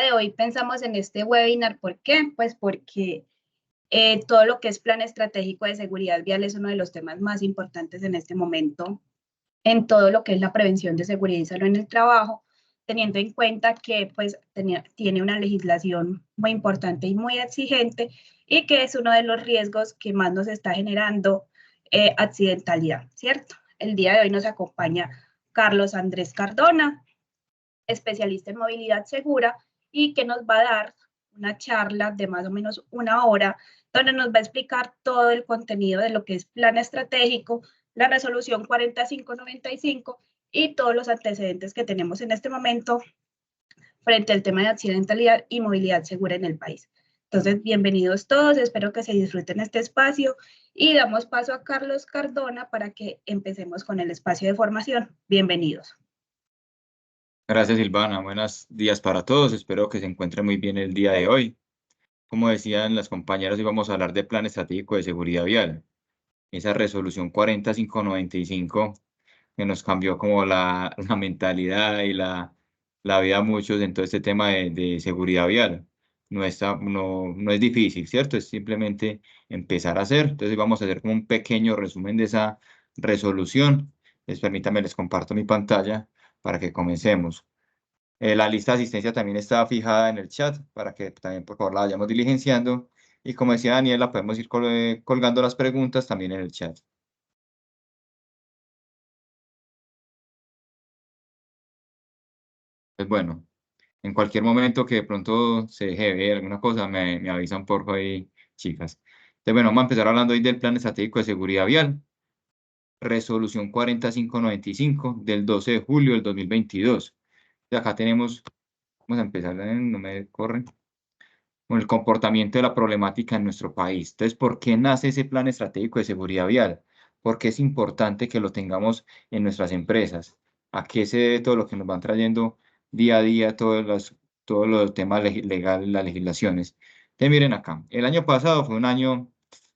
de hoy pensamos en este webinar. ¿Por qué? Pues porque todo lo que es plan estratégico de seguridad vial es uno de los temas más importantes en este momento en todo lo que es la prevención de seguridad y salud en el trabajo, teniendo en cuenta que pues tiene una legislación muy importante y muy exigente y que es uno de los riesgos que más nos está generando accidentalidad, ¿cierto? El día de hoy nos acompaña Carlos Andrés Cardona, especialista en movilidad segura, y que nos va a dar una charla de más o menos una hora, donde nos va a explicar todo el contenido de lo que es plan estratégico, la resolución 4595 y todos los antecedentes que tenemos en este momento frente al tema de accidentalidad y movilidad segura en el país. Entonces, bienvenidos todos, espero que se disfruten este espacio y damos paso a Carlos Cardona para que empecemos con el espacio de formación. Bienvenidos. Gracias, Silvana. Buenos días para todos. Espero que se encuentren muy bien el día de hoy. Como decían las compañeras, hoy vamos a hablar de Plan Estratégico de Seguridad Vial. Esa resolución 40595 que nos cambió como la mentalidad y la vida a muchos en todo este tema de seguridad vial. No es difícil, ¿cierto? Es simplemente empezar a hacer. Entonces vamos a hacer como un pequeño resumen de esa resolución. Permítanme, les comparto mi pantalla para que comencemos. La lista de asistencia también está fijada en el chat para que también por favor la vayamos diligenciando. Y como decía Daniela, podemos ir colgando las preguntas también en el chat. Pues bueno, en cualquier momento que de pronto se deje de ver alguna cosa, me avisan por favor ahí, chicas. Entonces bueno, vamos a empezar hablando hoy del Plan Estratégico de Seguridad Vial. Resolución 4595 del 12 de julio del 2022. Y acá tenemos, vamos a empezar, no me corren, con el comportamiento de la problemática en nuestro país. Entonces, ¿por qué nace ese plan estratégico de seguridad vial? Porque es importante que lo tengamos en nuestras empresas. ¿A qué se debe todo lo que nos van trayendo día a día, todos los temas legales, las legislaciones? Entonces, miren acá, el año pasado fue un año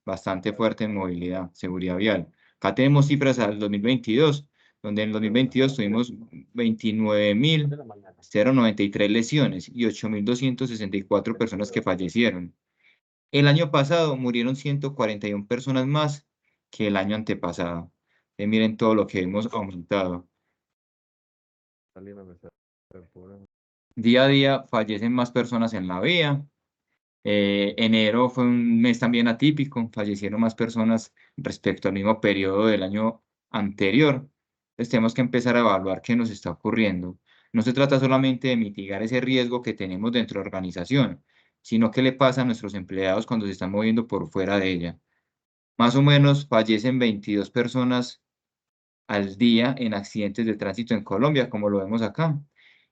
bastante fuerte en movilidad, seguridad vial. Acá tenemos cifras al 2022, donde en el 2022 tuvimos 29.093 lesiones y 8.264 personas que fallecieron. El año pasado murieron 141 personas más que el año antepasado. Miren todo lo que hemos aumentado. Día a día fallecen más personas en la vía. Enero fue un mes también atípico, fallecieron más personas respecto al mismo periodo del año anterior. Entonces tenemos que empezar a evaluar qué nos está ocurriendo. No se trata solamente de mitigar ese riesgo que tenemos dentro de la organización, sino qué le pasa a nuestros empleados cuando se están moviendo por fuera de ella. Más o menos fallecen 22 personas al día en accidentes de tránsito en Colombia, como lo vemos acá.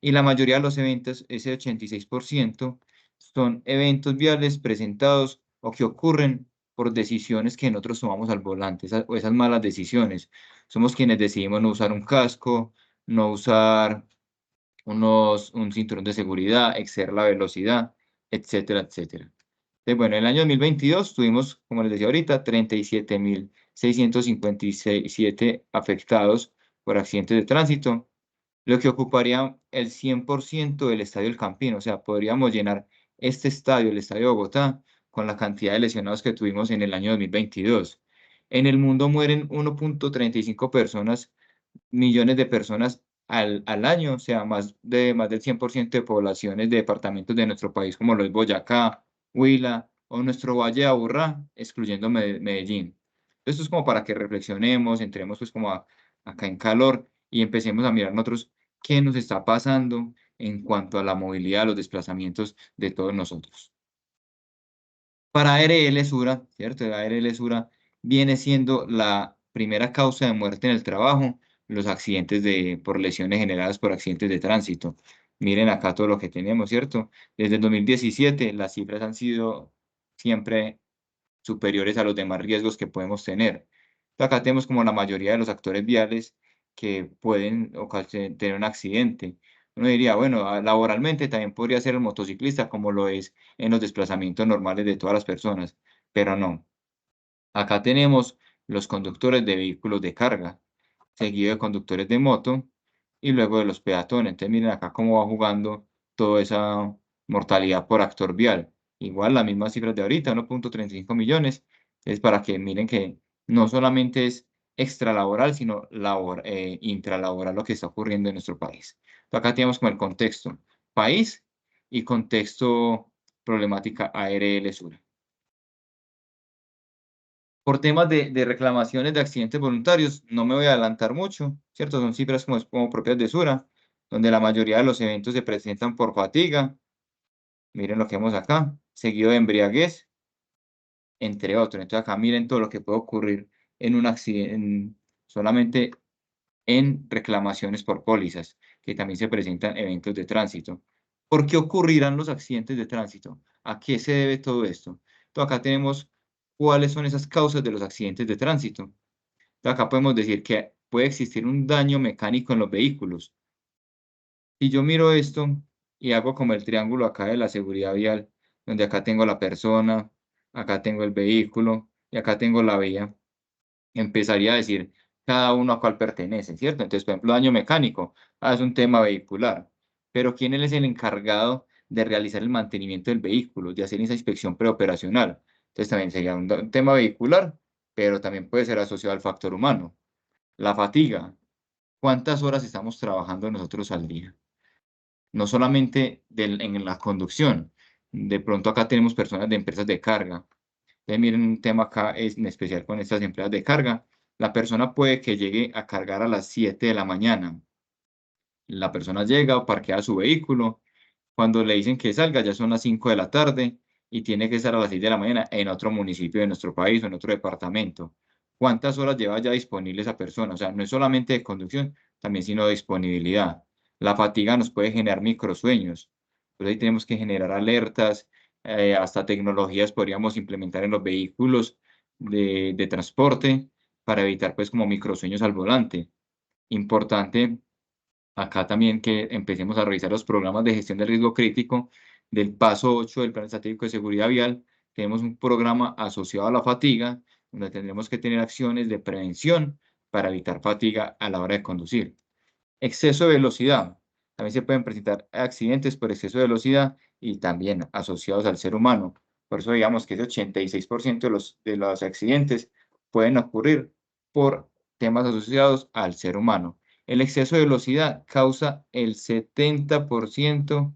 Y la mayoría de los eventos, ese 86%, son eventos viales presentados o que ocurren por decisiones que nosotros tomamos al volante, o esas malas decisiones. Somos quienes decidimos no usar un casco, no usar un cinturón de seguridad, exceder la velocidad, etcétera, etcétera. Entonces, bueno, en el año 2022 tuvimos, como les decía ahorita, 37.657 afectados por accidentes de tránsito, lo que ocuparía el 100% del Estadio El Campín. O sea, podríamos llenar este estadio, el Estadio de Bogotá, con la cantidad de lesionados que tuvimos en el año 2022. En el mundo mueren 1.35 millones de personas al año, o sea, más del 100% de poblaciones de departamentos de nuestro país, como lo es Boyacá, Huila o nuestro Valle de Aburrá, excluyendo Medellín. Esto es como para que reflexionemos, entremos pues como acá en calor y empecemos a mirar nosotros qué nos está pasando en cuanto a la movilidad, los desplazamientos de todos nosotros. Para ARL Sura, ¿cierto? La ARL Sura viene siendo la primera causa de muerte en el trabajo, los accidentes por lesiones generadas por accidentes de tránsito. Miren acá todo lo que tenemos, ¿cierto? Desde el 2017 las cifras han sido siempre superiores a los demás riesgos que podemos tener. Acá tenemos como la mayoría de los actores viales que pueden tener un accidente. Uno diría, bueno, laboralmente también podría ser el motociclista, como lo es en los desplazamientos normales de todas las personas, pero no. Acá tenemos los conductores de vehículos de carga, seguido de conductores de moto y luego de los peatones. Entonces miren acá cómo va jugando toda mortalidad por actor vial. Igual las mismas cifras de ahorita, 1.35 millones. Es para que miren que no solamente es extralaboral, sino intralaboral lo que está ocurriendo en nuestro país. Entonces, acá tenemos como el contexto país y contexto problemática ARL Sura. Por temas de reclamaciones de accidentes voluntarios, no me voy a adelantar mucho, ¿cierto? Son cifras como propias de Sura, donde la mayoría de los eventos se presentan por fatiga. Miren lo que vemos acá, seguido de embriaguez, entre otros. Entonces acá miren todo lo que puede ocurrir en un accidente, solamente en reclamaciones por pólizas, que también se presentan eventos de tránsito. ¿Por qué ocurrirán los accidentes de tránsito? ¿A qué se debe todo esto? Entonces acá tenemos cuáles son esas causas de los accidentes de tránsito. Entonces acá podemos decir que puede existir un daño mecánico en los vehículos. Si yo miro esto y hago como el triángulo acá de la seguridad vial, donde acá tengo la persona, acá tengo el vehículo y acá tengo la vía, empezaría a decir cada uno a cuál pertenece, ¿cierto? Entonces, por ejemplo, daño mecánico, es un tema vehicular, pero ¿quién es el encargado de realizar el mantenimiento del vehículo, de hacer esa inspección preoperacional? Entonces, también sería un tema vehicular, pero también puede ser asociado al factor humano. La fatiga, ¿cuántas horas estamos trabajando nosotros al día? No solamente en la conducción, de pronto acá tenemos personas de empresas de carga. Entonces, miren, un tema acá es en especial con estas empresas de carga. La persona puede que llegue a cargar a las 7 de la mañana. La persona llega o parquea su vehículo. Cuando le dicen que salga, ya son las 5 de la tarde y tiene que estar a las 6 de la mañana en otro municipio de nuestro país o en otro departamento. ¿Cuántas horas lleva ya disponible esa persona? O sea, no es solamente de conducción, también sino de disponibilidad. La fatiga nos puede generar microsueños. Entonces ahí tenemos que generar alertas, hasta tecnologías podríamos implementar en los vehículos de transporte para evitar pues como microsueños al volante. Importante acá también que empecemos a revisar los programas de gestión de riesgo crítico del paso 8 del Plan Estratégico de Seguridad Vial. Tenemos un programa asociado a la fatiga, donde tendremos que tener acciones de prevención para evitar fatiga a la hora de conducir. Exceso de velocidad. También se pueden presentar accidentes por exceso de velocidad y también asociados al ser humano. Por eso digamos que ese 86% de los accidentes pueden ocurrir por temas asociados al ser humano. El exceso de velocidad causa el 70%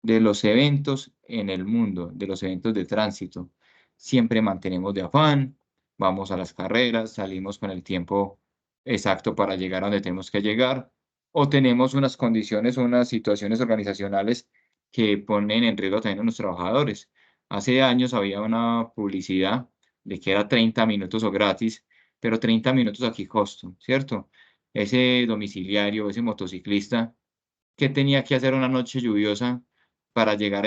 de los eventos en el mundo, de los eventos de tránsito. Siempre mantenemos de afán, vamos a las carreras, salimos con el tiempo exacto para llegar a donde tenemos que llegar, o tenemos unas condiciones o unas situaciones organizacionales que ponen en riesgo también a los trabajadores. Hace años había una publicidad de que era 30 minutos o gratis, pero 30 minutos aquí costo, ¿cierto? Ese domiciliario, ese motociclista, ¿qué tenía que hacer una noche lluviosa para llegar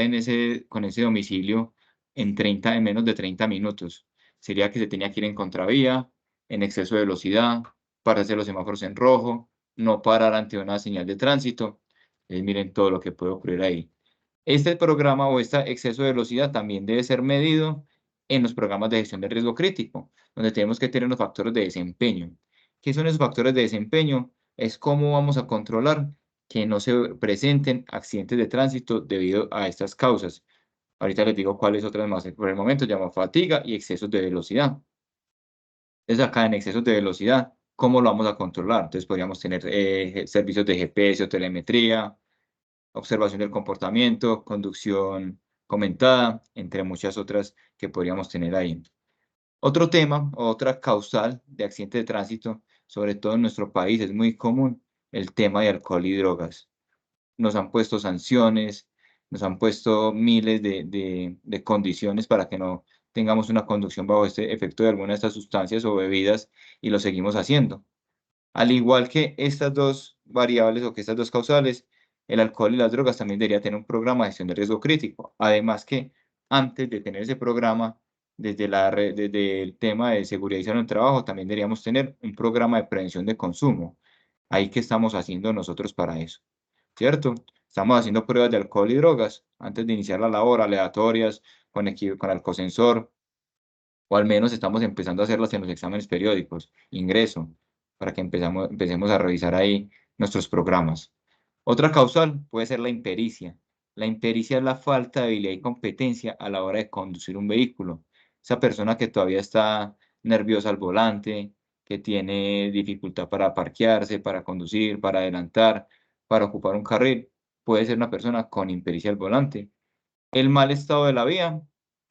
con ese domicilio en menos de 30 minutos? Sería que se tenía que ir en contravía, en exceso de velocidad, pararse los semáforos en rojo, no parar ante una señal de tránsito. Miren todo lo que puede ocurrir ahí. Este programa o este exceso de velocidad también debe ser medido en los programas de gestión de riesgo crítico, donde tenemos que tener los factores de desempeño. ¿Qué son esos factores de desempeño? Es cómo vamos a controlar que no se presenten accidentes de tránsito debido a estas causas. Ahorita les digo cuáles otras más. Por el momento llamo fatiga y excesos de velocidad. Entonces acá en excesos de velocidad, ¿cómo lo vamos a controlar? Entonces podríamos tener servicios de GPS o telemetría, observación del comportamiento, conducción comentada, entre muchas otras que podríamos tener ahí. Otro tema, otra causal de accidentes de tránsito, sobre todo en nuestro país, es muy común el tema de alcohol y drogas. Nos han puesto sanciones, nos han puesto miles de condiciones para que no tengamos una conducción bajo este efecto de alguna de estas sustancias o bebidas y lo seguimos haciendo. Al igual que estas dos variables o que estas dos causales, el alcohol y las drogas también debería tener un programa de gestión de riesgo crítico. Además que antes de tener ese programa, desde el tema de seguridad y salud en el trabajo, también deberíamos tener un programa de prevención de consumo. Ahí qué estamos haciendo nosotros para eso, ¿cierto? Estamos haciendo pruebas de alcohol y drogas antes de iniciar la labor, aleatorias, con alcosensor, o al menos estamos empezando a hacerlas en los exámenes periódicos, ingreso, para que empecemos a revisar ahí nuestros programas. Otra causal puede ser la impericia. La impericia es la falta de habilidad y competencia a la hora de conducir un vehículo. Esa persona que todavía está nerviosa al volante, que tiene dificultad para parquearse, para conducir, para adelantar, para ocupar un carril, puede ser una persona con impericia al volante. El mal estado de la vía,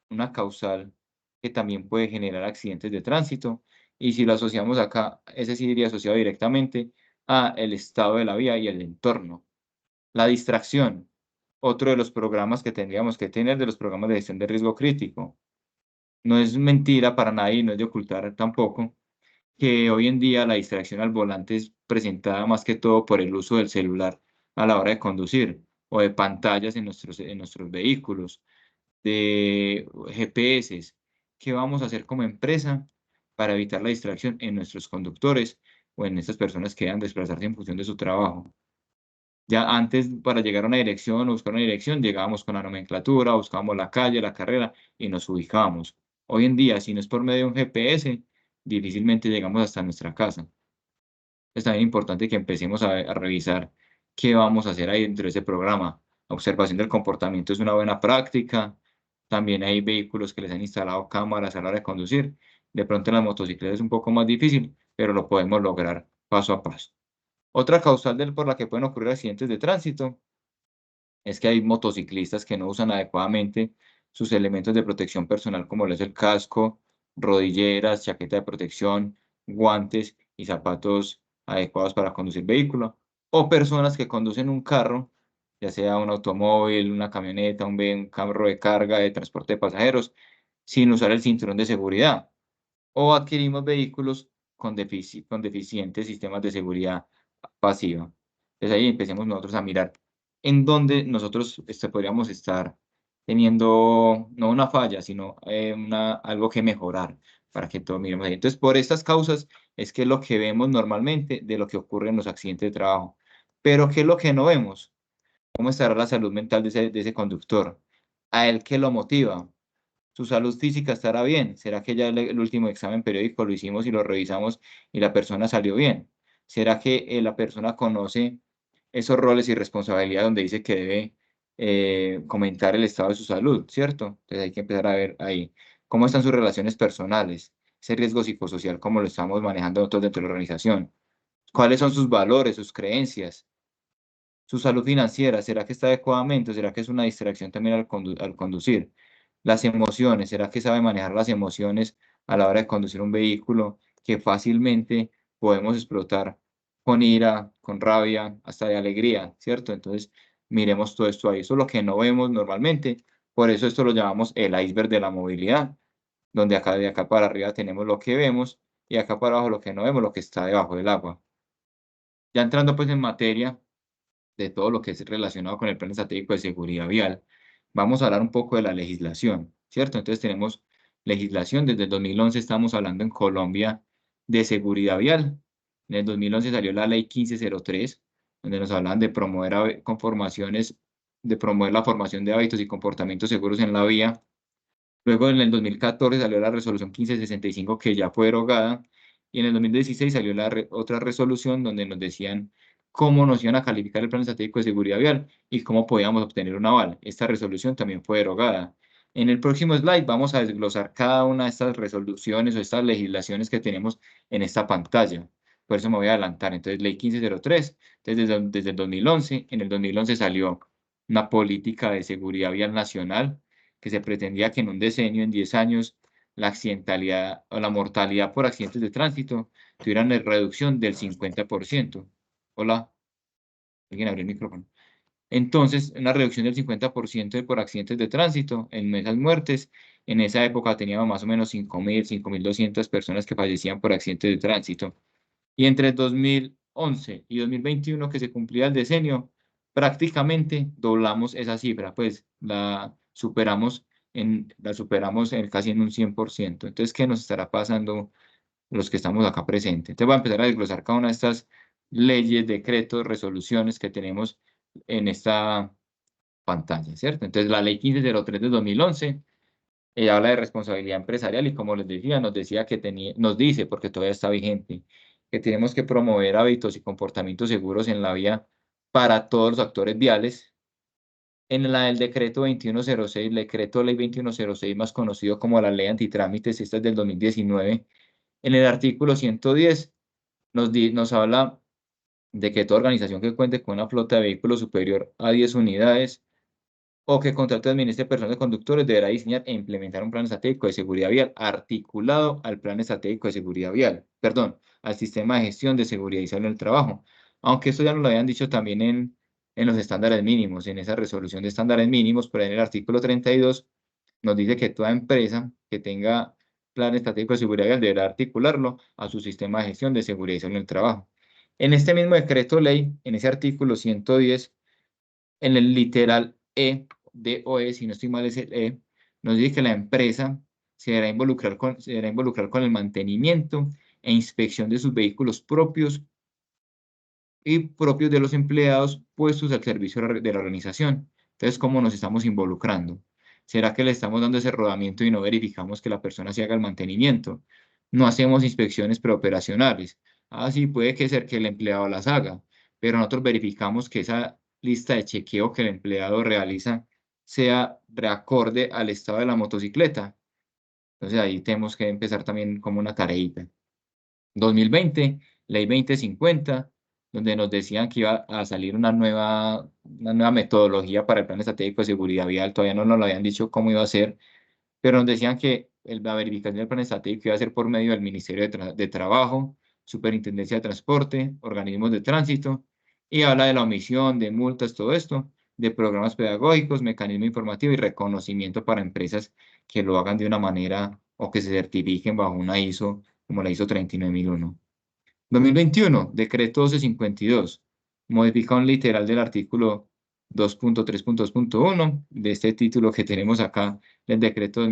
una causal que también puede generar accidentes de tránsito, y si lo asociamos acá, ese sí iría asociado directamente a el estado de la vía y el entorno. La distracción, otro de los programas que tendríamos que tener, de los programas de gestión de riesgo crítico. No es mentira para nadie y no es de ocultar tampoco que hoy en día la distracción al volante es presentada más que todo por el uso del celular a la hora de conducir o de pantallas en nuestros vehículos, de GPS. ¿Qué vamos a hacer como empresa para evitar la distracción en nuestros conductores o en estas personas que deban desplazarse en función de su trabajo? Ya antes, para llegar a una dirección o buscar una dirección, llegábamos con la nomenclatura, buscábamos la calle, la carrera y nos ubicábamos. Hoy en día, si no es por medio de un GPS, difícilmente llegamos hasta nuestra casa. Es también importante que empecemos a revisar qué vamos a hacer ahí dentro de ese programa. Observación del comportamiento es una buena práctica. También hay vehículos que les han instalado cámaras a la hora de conducir. De pronto en las motocicletas es un poco más difícil, pero lo podemos lograr paso a paso. Otra causal por la que pueden ocurrir accidentes de tránsito es que hay motociclistas que no usan adecuadamente sus elementos de protección personal, como lo es el casco, rodilleras, chaqueta de protección, guantes y zapatos adecuados para conducir vehículo, o personas que conducen un carro, ya sea un automóvil, una camioneta, un carro de carga, de transporte de pasajeros, sin usar el cinturón de seguridad, o adquirimos vehículos con deficientes sistemas de seguridad pasiva. Entonces ahí empecemos nosotros a mirar en dónde nosotros podríamos estar teniendo, no una falla, sino algo que mejorar para que todo miremos ahí. Entonces, por estas causas es que es lo que vemos normalmente de lo que ocurre en los accidentes de trabajo. Pero, ¿qué es lo que no vemos? ¿Cómo estará la salud mental de ese conductor? ¿A él qué lo motiva? ¿Su salud física estará bien? ¿Será que ya el último examen periódico lo hicimos y lo revisamos y la persona salió bien? ¿Será que la persona conoce esos roles y responsabilidades donde dice que debe comentar el estado de su salud, cierto? Entonces hay que empezar a ver ahí cómo están sus relaciones personales, ese riesgo psicosocial, cómo lo estamos manejando nosotros dentro de la organización, cuáles son sus valores, sus creencias, su salud financiera, ¿será que está adecuadamente? ¿Será que es una distracción también al conducir? Las emociones, ¿será que sabe manejar las emociones a la hora de conducir un vehículo que fácilmente podemos explotar con ira, con rabia, hasta de alegría, ¿cierto? Entonces, miremos todo esto ahí. Eso es lo que no vemos normalmente. Por eso esto lo llamamos el iceberg de la movilidad, donde acá de acá para arriba tenemos lo que vemos y acá para abajo lo que no vemos, lo que está debajo del agua. Ya entrando pues en materia de todo lo que es relacionado con el Plan Estratégico de Seguridad Vial, vamos a hablar un poco de la legislación, ¿cierto? Entonces tenemos legislación, desde el 2011 estamos hablando en Colombia de seguridad vial. En el 2011 salió la ley 1503, donde nos hablan de promover conformaciones, de promover la formación de hábitos y comportamientos seguros en la vía. Luego en el 2014 salió la resolución 1565 que ya fue derogada y en el 2016 salió otra resolución donde nos decían cómo nos iban a calificar el Plan Estratégico de Seguridad Vial y cómo podíamos obtener un aval. Esta resolución también fue derogada. En el próximo slide vamos a desglosar cada una de estas resoluciones o estas legislaciones que tenemos en esta pantalla. Por eso me voy a adelantar. Entonces, Ley 1503, desde el 2011, en el 2011 salió una política de seguridad vial nacional que se pretendía que en un decenio, en 10 años, la accidentalidad o la mortalidad por accidentes de tránsito tuvieran una reducción del 50%. Hola, alguien abrió el micrófono. Entonces, una reducción del 50% por accidentes de tránsito en esas muertes. En esa época teníamos más o menos 5.000, 5.200 personas que fallecían por accidentes de tránsito. Y entre 2011 y 2021, que se cumplía el decenio, prácticamente doblamos esa cifra, pues la superamos casi en un 100%. Entonces, ¿qué nos estará pasando los que estamos acá presentes? Entonces, voy a empezar a desglosar cada una de estas leyes, decretos, resoluciones que tenemos en esta pantalla, ¿cierto? Entonces, la ley 1503 de 2011 habla de responsabilidad empresarial y como les decía, nos decía que nos dice, porque todavía está vigente, que tenemos que promover hábitos y comportamientos seguros en la vía para todos los actores viales, En la del decreto 2106, decreto ley 2106, más conocido como la ley antitrámites, esta es del 2019, en el artículo 110 nos habla de que toda organización que cuente con una flota de vehículos superior a 10 unidades o que contrate o administre personas de conductores deberá diseñar e implementar un plan estratégico de seguridad vial articulado al plan estratégico de seguridad vial, perdón, al sistema de gestión de seguridad y salud en el trabajo. Aunque esto ya nos lo habían dicho también en los estándares mínimos, en esa resolución de estándares mínimos, pero en el artículo 32 nos dice que toda empresa que tenga plan estratégico de seguridad vial deberá articularlo a su sistema de gestión de seguridad y salud en el trabajo. En este mismo decreto ley, en ese artículo 110, en el literal E, de OE, si no estoy mal es el E, nos dice que la empresa se deberá involucrar con el mantenimiento e inspección de sus vehículos propios y propios de los empleados puestos al servicio de la organización. Entonces, ¿cómo nos estamos involucrando? ¿Será que le estamos dando ese rodamiento y no verificamos que la persona se haga el mantenimiento? No hacemos inspecciones preoperacionales. Ah, sí, puede que ser que el empleado las haga, pero nosotros verificamos que esa lista de chequeo que el empleado realiza sea reacorde al estado de la motocicleta. Entonces ahí tenemos que empezar también como una tareita. 2020, Ley 2050, donde nos decían que iba a salir una nueva metodología para el Plan Estratégico de Seguridad Vial. Todavía no nos lo habían dicho cómo iba a ser, pero nos decían que la verificación del Plan Estratégico iba a ser por medio del Ministerio de Trabajo, Superintendencia de Transporte, organismos de tránsito, y habla de la omisión, de multas, todo esto, de programas pedagógicos, mecanismo informativo y reconocimiento para empresas que lo hagan de una manera o que se certifiquen bajo una ISO como la ISO 39001. 2021, Decreto 1252, modifica un literal del artículo 2.3.2.1 de este título que tenemos acá del decreto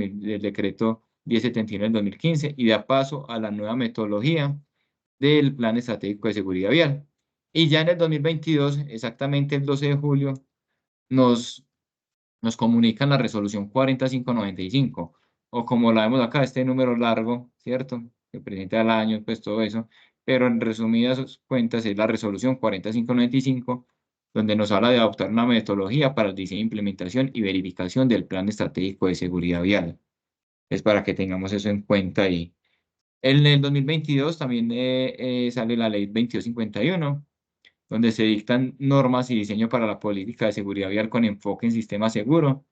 1071 del 2015 y da paso a la nueva metodología del Plan Estratégico de Seguridad Vial. Y ya en el 2022, exactamente el 12 de julio, nos, nos comunican la resolución 40595, o como la vemos acá, este número largo, ¿cierto? Que presenta el año, pues todo eso, pero en resumidas cuentas es la resolución 40595, donde nos habla de adoptar una metodología para el diseño, implementación y verificación del Plan Estratégico de Seguridad Vial. Es para que tengamos eso en cuenta. Y en el 2022 también sale la ley 2251, donde se dictan normas y diseño para la política de seguridad vial con enfoque en sistema seguro,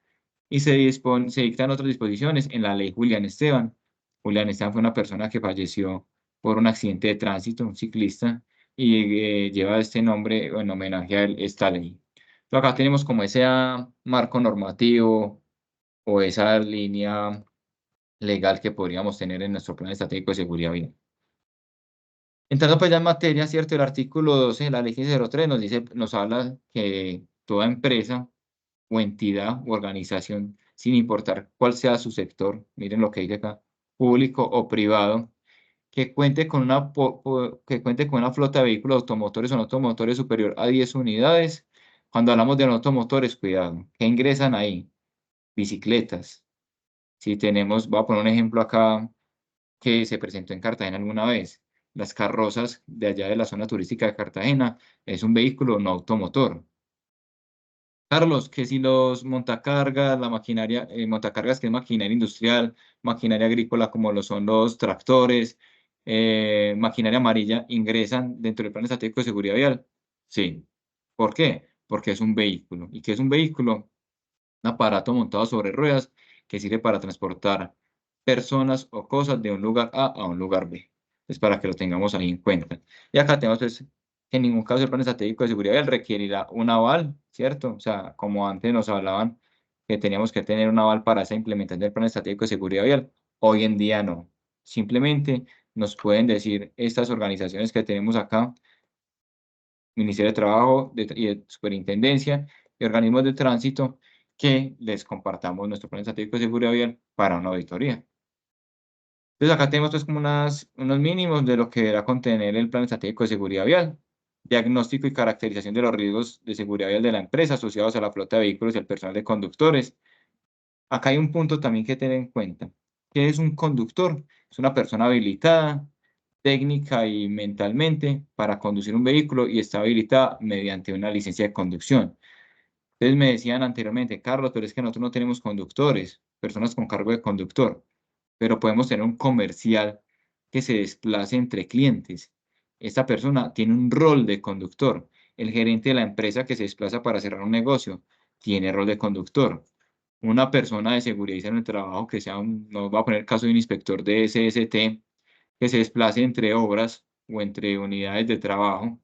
y se dictan otras disposiciones en la ley Julián Esteban. Julián Esteban fue una persona que falleció por un accidente de tránsito, un ciclista, y lleva este nombre en homenaje a él, esta ley. Entonces, acá tenemos como ese marco normativo o esa línea legal que podríamos tener en nuestro plan estratégico de seguridad vial. Entrando pues ya en materia, ¿cierto? El artículo 12 de la ley 03 nos dice, nos habla que toda empresa o entidad u organización, sin importar cuál sea su sector, miren lo que dice acá, público o privado, que cuente con una flota de vehículos automotores o no automotores superior a 10 unidades. Cuando hablamos de no automotores, cuidado, ¿qué ingresan ahí? Bicicletas. Si tenemos, voy a poner un ejemplo acá que se presentó en Cartagena alguna vez. Las carrozas de allá de la zona turística de Cartagena es un vehículo no automotor. Carlos, que si los montacargas, la maquinaria, montacargas que es maquinaria industrial, maquinaria agrícola como lo son los tractores, maquinaria amarilla, ingresan dentro del plan estratégico de seguridad vial. Sí. ¿Por qué? Porque es un vehículo. ¿Y qué es un vehículo? Un aparato montado sobre ruedas que sirve para transportar personas o cosas de un lugar A a un lugar B. Es para que lo tengamos ahí en cuenta. Y acá tenemos pues, que en ningún caso el plan estratégico de seguridad vial requerirá un aval, ¿cierto? O sea, como antes nos hablaban que teníamos que tener un aval para esa implementación del plan estratégico de seguridad vial, hoy en día no. Simplemente nos pueden decir estas organizaciones que tenemos acá, Ministerio de Trabajo y de Superintendencia y organismos de tránsito, que les compartamos nuestro plan estratégico de seguridad vial para una auditoría. Entonces acá tenemos pues como unos mínimos de lo que deberá contener el plan estratégico de seguridad vial, diagnóstico y caracterización de los riesgos de seguridad vial de la empresa asociados a la flota de vehículos y al personal de conductores. Acá hay un punto también que tener en cuenta. ¿Qué es un conductor? Es una persona habilitada técnica y mentalmente para conducir un vehículo y está habilitada mediante una licencia de conducción. Entonces me decían anteriormente, Carlos, pero es que nosotros no tenemos conductores, personas con cargo de conductor, pero podemos tener un comercial que se desplace entre clientes. Esta persona tiene un rol de conductor. El gerente de la empresa que se desplaza para cerrar un negocio tiene rol de conductor. Una persona de seguridad en el trabajo que sea no va a poner el caso de un inspector de SST que se desplace entre obras o entre unidades de trabajo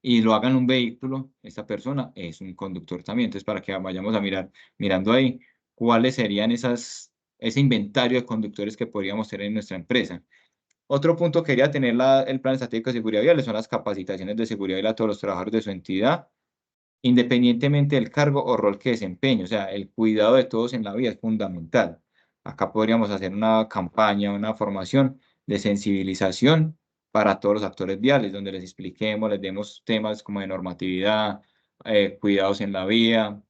y lo haga en un vehículo, esta persona es un conductor también. Entonces, para que vayamos a mirando ahí, cuáles serían ese inventario de conductores que podríamos tener en nuestra empresa. Otro punto que quería tener el plan estratégico de seguridad vial son las capacitaciones de seguridad vial a todos los trabajadores de su entidad, independientemente del cargo o rol que desempeñe. O sea, el cuidado de todos en la vida es fundamental. Acá podríamos hacer una campaña, una formación de sensibilización para todos los actores viales, donde les expliquemos, les demos temas como de normatividad, cuidados en la vía,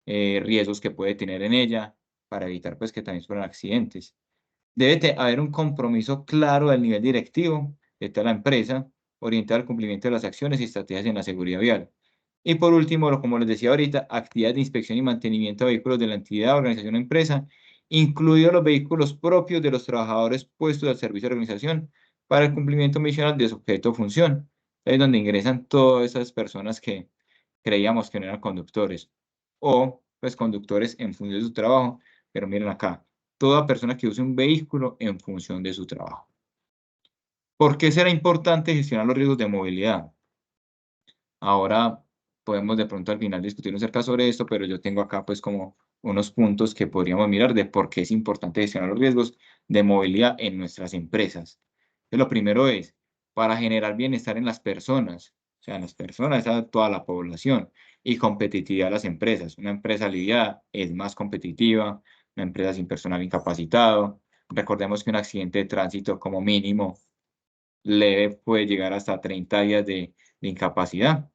riesgos que puede tener en ella, para evitar pues que también sufran accidentes. Debe haber un compromiso claro del nivel directivo de toda la empresa, orientado al cumplimiento de las acciones y estrategias en la seguridad vial. Y por último, como les decía ahorita, actividades de inspección y mantenimiento de vehículos de la entidad, organización o empresa, incluidos los vehículos propios de los trabajadores puestos al servicio de la organización para el cumplimiento misional de su objeto o función. Es donde ingresan todas esas personas que creíamos que no eran conductores o pues conductores en función de su trabajo. Pero miren acá, toda persona que use un vehículo en función de su trabajo. ¿Por qué será importante gestionar los riesgos de movilidad? Ahora podemos de pronto al final discutir acerca sobre esto, pero yo tengo acá pues como unos puntos que podríamos mirar de por qué es importante gestionar los riesgos de movilidad en nuestras empresas. Entonces, lo primero es para generar bienestar en las personas, o sea, en las personas, a toda la población, y competitividad de las empresas. Una empresa aliviada es más competitiva, una empresa sin personal incapacitado. Recordemos que un accidente de tránsito como mínimo leve puede llegar hasta 30 días de incapacidad.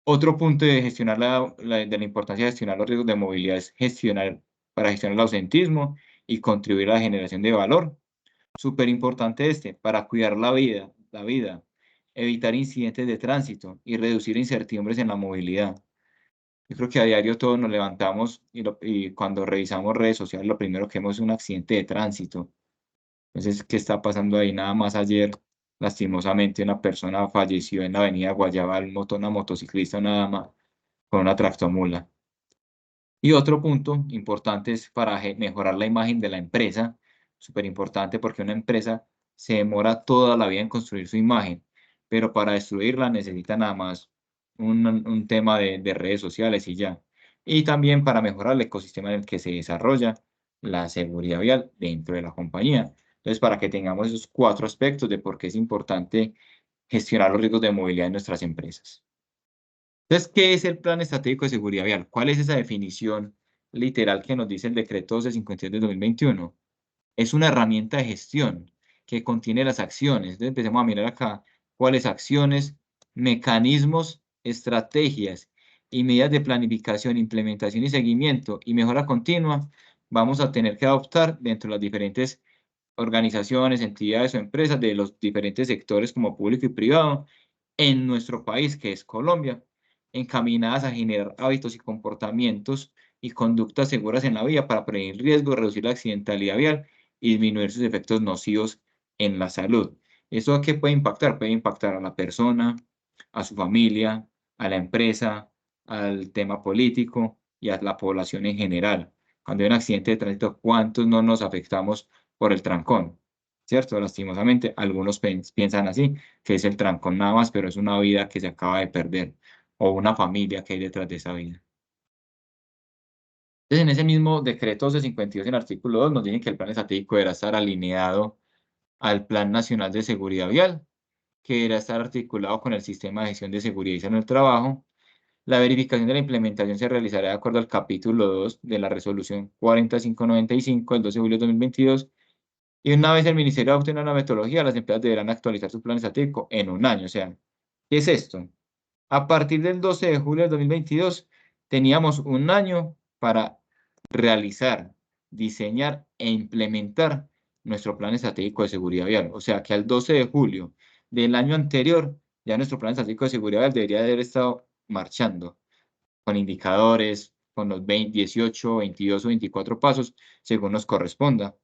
Otro punto de gestionar de la importancia de gestionar los riesgos de movilidad es para gestionar el ausentismo y contribuir a la generación de valor. Súper importante para cuidar la vida, evitar incidentes de tránsito y reducir incertidumbres en la movilidad. Yo creo que a diario todos nos levantamos y cuando revisamos redes sociales, lo primero que vemos es un accidente de tránsito. Entonces, ¿qué está pasando ahí? Nada más ayer, lastimosamente, una persona falleció en la avenida Guayaba, una motociclista, una dama, con una tractomula. Y otro punto importante es para mejorar la imagen de la empresa, súper importante porque una empresa se demora toda la vida en construir su imagen, pero para destruirla necesita nada más un tema de redes sociales y ya. Y también para mejorar el ecosistema en el que se desarrolla la seguridad vial dentro de la compañía. Entonces, para que tengamos esos 4 aspectos de por qué es importante gestionar los riesgos de movilidad en nuestras empresas. Entonces, ¿qué es el Plan Estratégico de Seguridad Vial? ¿Cuál es esa definición literal que nos dice el Decreto 1252 de 2021? Es una herramienta de gestión que contiene las acciones. Entonces, empecemos a mirar acá cuáles acciones, mecanismos, estrategias y medidas de planificación, implementación y seguimiento y mejora continua vamos a tener que adoptar dentro de las diferentes organizaciones, entidades o empresas de los diferentes sectores como público y privado en nuestro país, que es Colombia, encaminadas a generar hábitos y comportamientos y conductas seguras en la vía para prevenir riesgos, reducir la accidentalidad vial y disminuir sus efectos nocivos en la salud. ¿Eso a qué puede impactar? Puede impactar a la persona, a su familia, a la empresa, al tema político y a la población en general. Cuando hay un accidente de tránsito, ¿cuántos no nos afectamos por el trancón? ¿Cierto? Lastimosamente, algunos piensan así, que es el trancón nada más, pero es una vida que se acaba de perder o una familia que hay detrás de esa vida. Entonces, en ese mismo decreto 1252, en el artículo 2, nos dicen que el plan estratégico deberá estar alineado al Plan Nacional de Seguridad Vial, que deberá estar articulado con el Sistema de Gestión de Seguridad y en el Trabajo. La verificación de la implementación se realizará de acuerdo al capítulo 2 de la Resolución 4595 del 12 de julio de 2022. Y una vez el ministerio adopte una nueva metodología, las empresas deberán actualizar su plan estratégico en un año. O sea, ¿qué es esto? A partir del 12 de julio del 2022, teníamos un año para realizar, diseñar e implementar nuestro plan estratégico de seguridad vial. O sea, que al 12 de julio del año anterior, ya nuestro plan estratégico de seguridad vial debería haber estado marchando. con indicadores, con los 20, 18, 22 o 24 pasos, según nos corresponda.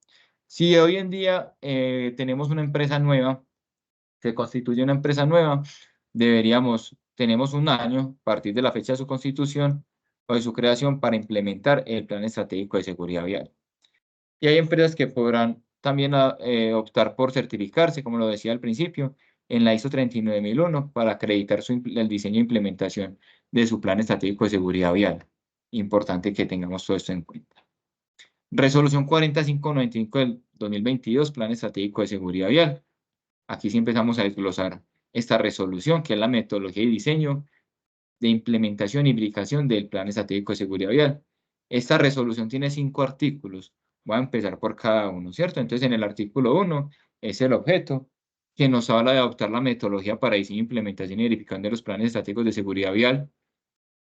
Si hoy en día tenemos una empresa nueva, se constituye una empresa nueva, tenemos un año a partir de la fecha de su constitución o de su creación para implementar el plan estratégico de seguridad vial. Y hay empresas que podrán también optar por certificarse, como lo decía al principio, en la ISO 39001 para acreditar el diseño e implementación de su plan estratégico de seguridad vial. Importante que tengamos todo esto en cuenta. Resolución 4595 del 2022, Plan Estratégico de Seguridad Vial. Aquí sí empezamos a desglosar esta resolución, que es la metodología y diseño de implementación y aplicación del Plan Estratégico de Seguridad Vial. Esta resolución tiene 5 artículos. Voy a empezar por cada uno, ¿cierto? Entonces, en el artículo 1 es el objeto, que nos habla de adoptar la metodología para diseño, implementación y verificación de los planes estratégicos de seguridad vial.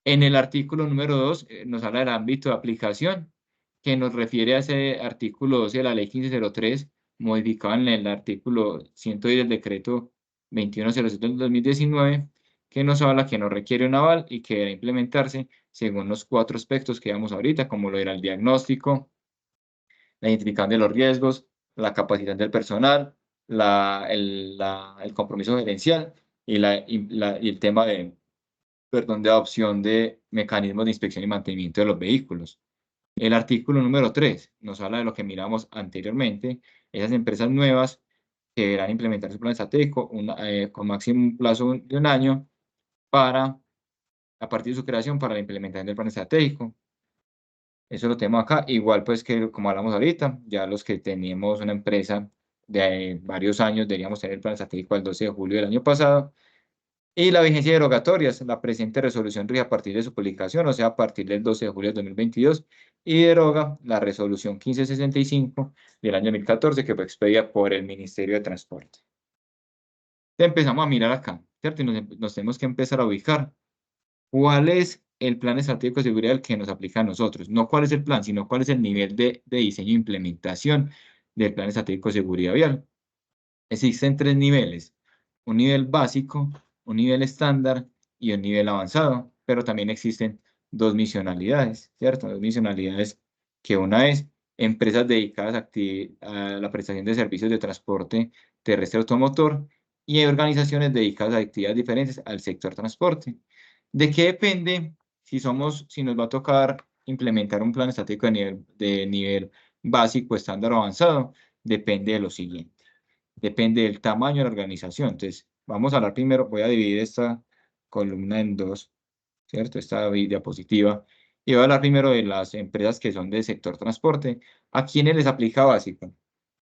En el artículo número 2 nos habla del ámbito de aplicación, que nos refiere a ese artículo 12 de la ley 1503, modificado en el artículo 110 del decreto 2107 del 2019, que nos habla que no requiere un aval y que debe implementarse según los 4 aspectos que vemos ahorita, como lo era el diagnóstico, la identificación de los riesgos, la capacitación del personal, el compromiso gerencial y el tema de adopción de mecanismos de inspección y mantenimiento de los vehículos. El artículo número 3 nos habla de lo que miramos anteriormente, esas empresas nuevas que deberán implementar su plan estratégico con máximo plazo de un año a partir de su creación, para la implementación del plan estratégico. Eso lo tenemos acá. Igual, pues, que como hablamos ahorita, ya los que teníamos una empresa de varios años, deberíamos tener el plan estratégico el 12 de julio del año pasado. Y la vigencia derogatoria, la presente resolución rige a partir de su publicación, o sea, a partir del 12 de julio de 2022, y deroga la resolución 1565 del año 2014, que fue expedida por el Ministerio de Transporte. Empezamos a mirar acá, ¿cierto? Y nos tenemos que empezar a ubicar cuál es el plan estratégico de seguridad que nos aplica a nosotros. No cuál es el plan, sino cuál es el nivel de diseño e implementación del plan estratégico de seguridad vial. Existen 3 niveles: un nivel básico, un nivel estándar y un nivel avanzado, pero también existen 2 misionalidades, ¿cierto? 2 misionalidades, que una es empresas dedicadas a la prestación de servicios de transporte terrestre automotor, y hay organizaciones dedicadas a actividades diferentes al sector transporte. ¿De qué depende si nos va a tocar implementar un plan estratégico de nivel básico, estándar o avanzado? Depende de lo siguiente. Depende del tamaño de la organización. Entonces, vamos a hablar primero, voy a dividir esta columna en 2, ¿cierto? Esta diapositiva. Y voy a hablar primero de las empresas que son del sector transporte. ¿A quiénes les aplica básico?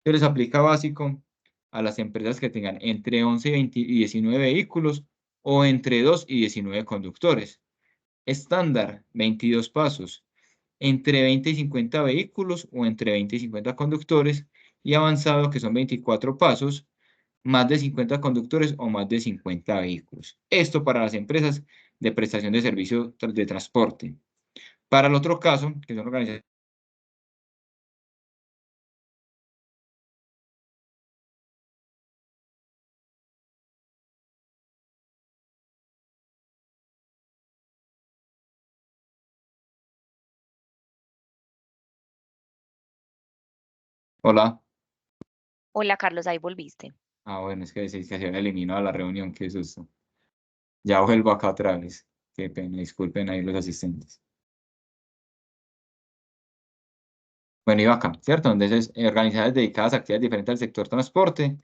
Se les aplica básico a las empresas que tengan entre 11 y 19 vehículos, o entre 2 y 19 conductores. Estándar, 22 pasos. Entre 20 y 50 vehículos o entre 20 y 50 conductores. Y avanzado, que son 24 pasos, más de 50 conductores o más de 50 vehículos. Esto para las empresas de prestación de servicio de transporte. Para el otro caso, que son organizaciones. Hola. Hola Carlos, ahí volviste. Bueno, es que se había eliminado la reunión, qué susto. Ya vuelvo acá otra vez. Qué pena, disculpen ahí los asistentes. Bueno, iba acá, ¿cierto? Entonces, organizaciones dedicadas a actividades diferentes al sector transporte.